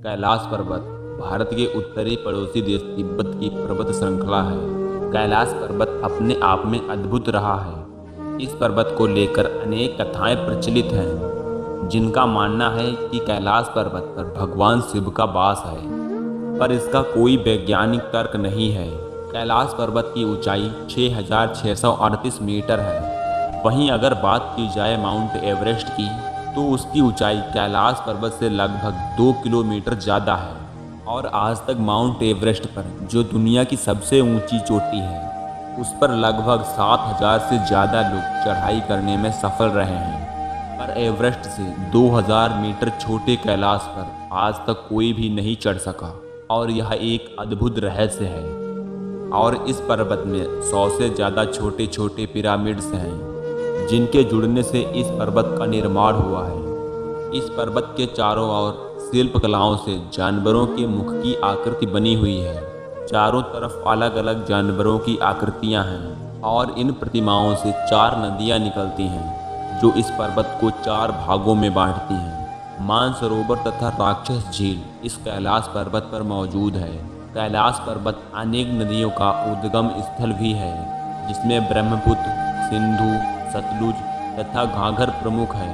कैलाश पर्वत भारत के उत्तरी पड़ोसी देश तिब्बत की पर्वत श्रृंखला है। कैलाश पर्वत अपने आप में अद्भुत रहा है। इस पर्वत को लेकर अनेक कथाएं प्रचलित हैं, जिनका मानना है कि कैलाश पर्वत पर भगवान शिव का वास है, पर इसका कोई वैज्ञानिक तर्क नहीं है। कैलाश पर्वत की ऊंचाई 6,638 मीटर है। वहीं अगर बात की जाए माउंट एवरेस्ट की, तो उसकी ऊंचाई कैलाश पर्वत से लगभग 2 किलोमीटर ज़्यादा है। और आज तक माउंट एवरेस्ट पर, जो दुनिया की सबसे ऊंची चोटी है, उस पर लगभग 7,000 से ज़्यादा लोग चढ़ाई करने में सफल रहे हैं। पर एवरेस्ट से 2,000 मीटर छोटे कैलाश पर आज तक कोई भी नहीं चढ़ सका, और यह एक अद्भुत रहस्य है। और इस पर्वत में 100 से ज़्यादा छोटे छोटे पिरामिड्स हैं, जिनके जुड़ने से इस पर्वत का निर्माण हुआ है। इस पर्वत के चारों ओर शिल्प कलाओं से जानवरों के मुख की आकृति बनी हुई है। चारों तरफ अलग अलग जानवरों की आकृतियां हैं, और इन प्रतिमाओं से 4 नदियां निकलती हैं, जो इस पर्वत को 4 भागों में बांटती हैं। मानसरोवर तथा राक्षस झील इस कैलाश पर्वत पर मौजूद है। कैलाश पर्वत अनेक नदियों का उद्गम स्थल भी है, जिसमें ब्रह्मपुत्र, सिंधु, सतलुज तथा घाघर प्रमुख है।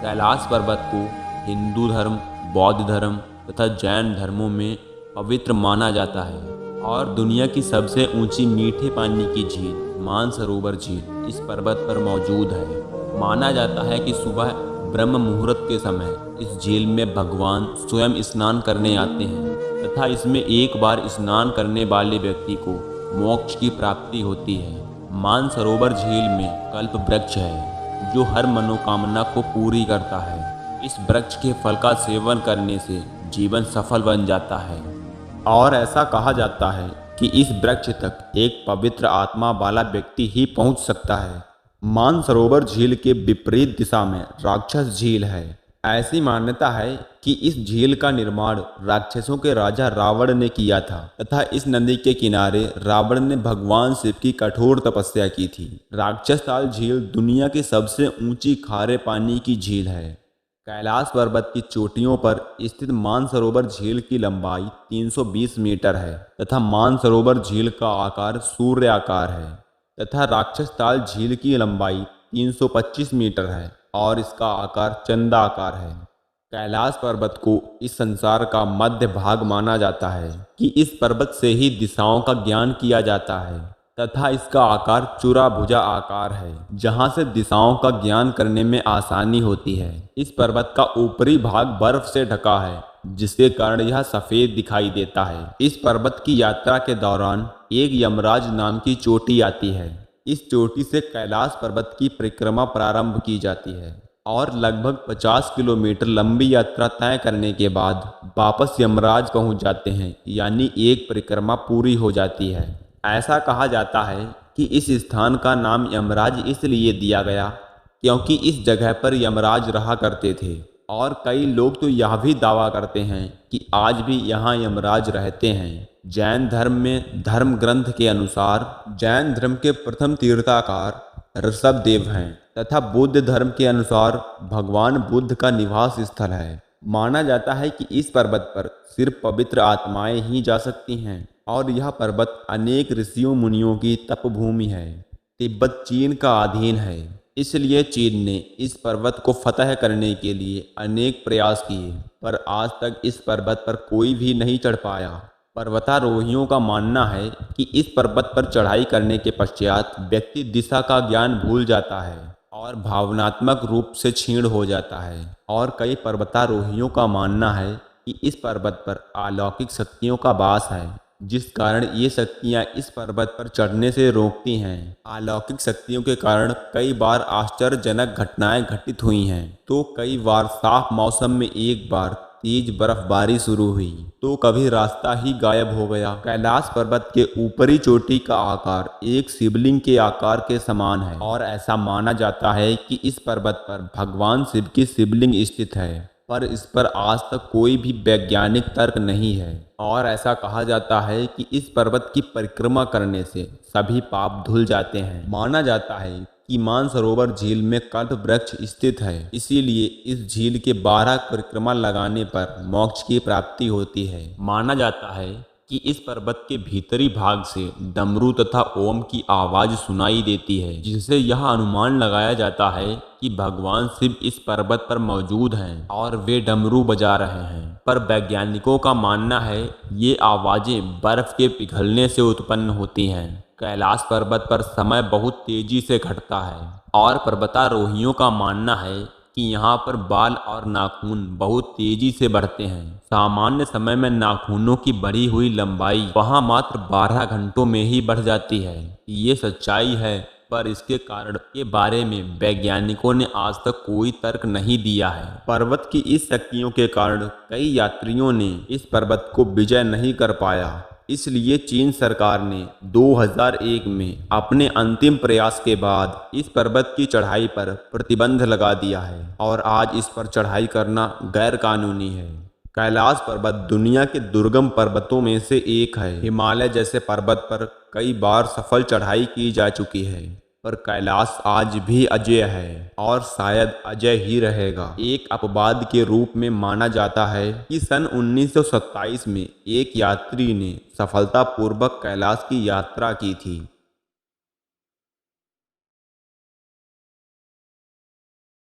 कैलाश पर्वत को हिंदू धर्म, बौद्ध धर्म तथा जैन धर्मों में पवित्र माना जाता है। और दुनिया की सबसे ऊंची मीठे पानी की झील मानसरोवर झील इस पर्वत पर मौजूद है। माना जाता है कि सुबह ब्रह्म मुहूर्त के समय इस झील में भगवान स्वयं स्नान करने आते हैं, तथा इसमें एक बार स्नान करने वाले व्यक्ति को मोक्ष की प्राप्ति होती है। मानसरोवर झील में कल्प वृक्ष है, जो हर मनोकामना को पूरी करता है। इस वृक्ष के फल का सेवन करने से जीवन सफल बन जाता है। और ऐसा कहा जाता है कि इस वृक्ष तक एक पवित्र आत्मा वाला व्यक्ति ही पहुंच सकता है। मानसरोवर झील के विपरीत दिशा में राक्षस झील है। ऐसी मान्यता है कि इस झील का निर्माण राक्षसों के राजा रावण ने किया था, तथा इस नदी के किनारे रावण ने भगवान शिव की कठोर तपस्या की थी। राक्षस ताल झील दुनिया की सबसे ऊंची खारे पानी की झील है। कैलाश पर्वत की चोटियों पर स्थित मानसरोवर झील की लंबाई 320 मीटर है, तथा मानसरोवर झील का आकार सूर्य आकार है, तथा राक्षस ताल झील की लंबाई 325 मीटर है, और इसका आकार चंदा आकार है। कैलाश पर्वत को इस संसार का मध्य भाग माना जाता है कि इस पर्वत से ही दिशाओं का ज्ञान किया जाता है, तथा इसका आकार चुराभुजा आकार है, जहां से दिशाओं का ज्ञान करने में आसानी होती है। इस पर्वत का ऊपरी भाग बर्फ से ढका है, जिसके कारण यह सफेद दिखाई देता है। इस पर्वत की यात्रा के दौरान एक यमराज नाम की चोटी आती है। इस चोटी से कैलाश पर्वत की परिक्रमा प्रारंभ की जाती है, और लगभग 50 किलोमीटर लंबी यात्रा तय करने के बाद वापस यमराज पहुंच जाते हैं, यानी एक परिक्रमा पूरी हो जाती है। ऐसा कहा जाता है कि इस स्थान का नाम यमराज इसलिए दिया गया क्योंकि इस जगह पर यमराज रहा करते थे। और कई लोग तो यह भी दावा करते हैं कि आज भी यहाँ यमराज रहते हैं। जैन धर्म में धर्म ग्रंथ के अनुसार जैन धर्म के प्रथम तीर्थाकार ऋषभदेव हैं, तथा बुद्ध धर्म के अनुसार भगवान बुद्ध का निवास स्थल है। माना जाता है कि इस पर्वत पर सिर्फ पवित्र आत्माएं ही जा सकती हैं, और यह पर्वत अनेक ऋषियों मुनियों की तपभूमि है। तिब्बत चीन का अधीन है, इसलिए चीन ने इस पर्वत को फतह करने के लिए अनेक प्रयास किए, पर आज तक इस पर्वत पर कोई भी नहीं चढ़ पाया। पर्वतारोहियों का मानना है कि इस पर्वत पर चढ़ाई करने के पश्चात व्यक्ति दिशा का ज्ञान भूल जाता है और भावनात्मक रूप से क्षीण हो जाता है। और कई पर्वतारोहियों का मानना है कि इस पर्वत पर अलौकिक शक्तियों का वास है, जिस कारण ये शक्तियाँ इस पर्वत पर चढ़ने से रोकती हैं। अलौकिक शक्तियों के कारण कई बार आश्चर्यजनक घटनाएं घटित हुई हैं। तो कई बार साफ मौसम में एक बार तेज बर्फबारी शुरू हुई, तो कभी रास्ता ही गायब हो गया। कैलाश पर्वत के ऊपरी चोटी का आकार एक शिवलिंग के आकार के समान है, और ऐसा माना जाता है कि इस पर्वत पर भगवान शिव की शिवलिंग स्थित है, पर इस पर आज तक कोई भी वैज्ञानिक तर्क नहीं है। और ऐसा कहा जाता है कि इस पर्वत की परिक्रमा करने से सभी पाप धुल जाते हैं। माना जाता है कि मानसरोवर झील में कल्प वृक्ष स्थित है, इसीलिए इस झील के 12 परिक्रमा लगाने पर मोक्ष की प्राप्ति होती है। माना जाता है कि इस पर्वत के भीतरी भाग से डमरू तथा ओम की आवाज सुनाई देती है, जिससे यह अनुमान लगाया जाता है कि भगवान शिव इस पर्वत पर मौजूद हैं और वे डमरू बजा रहे हैं। पर वैज्ञानिकों का मानना है ये आवाजें बर्फ के पिघलने से उत्पन्न होती हैं। कैलाश पर्वत पर समय बहुत तेजी से घटता है और पर्वतारोहियों का मानना है कि यहाँ पर बाल और नाखून बहुत तेजी से बढ़ते हैं। सामान्य समय में नाखूनों की बढ़ी हुई लंबाई वहाँ मात्र 12 घंटों में ही बढ़ जाती है। ये सच्चाई है, पर इसके कारण के बारे में वैज्ञानिकों ने आज तक कोई तर्क नहीं दिया है। पर्वत की इस शक्तियों के कारण कई यात्रियों ने इस पर्वत को विजय नहीं कर पाया। इसलिए चीन सरकार ने 2001 में अपने अंतिम प्रयास के बाद इस पर्वत की चढ़ाई पर प्रतिबंध लगा दिया है और आज इस पर चढ़ाई करना गैर कानूनी है। कैलाश पर्वत दुनिया के दुर्गम पर्वतों में से एक है। हिमालय जैसे पर्वत पर कई बार सफल चढ़ाई की जा चुकी है, पर कैलाश आज भी अजेय है और शायद अजय ही रहेगा। एक अपवाद के रूप में माना जाता है कि सन 1927 में एक यात्री ने सफलतापूर्वक कैलाश की यात्रा की थी।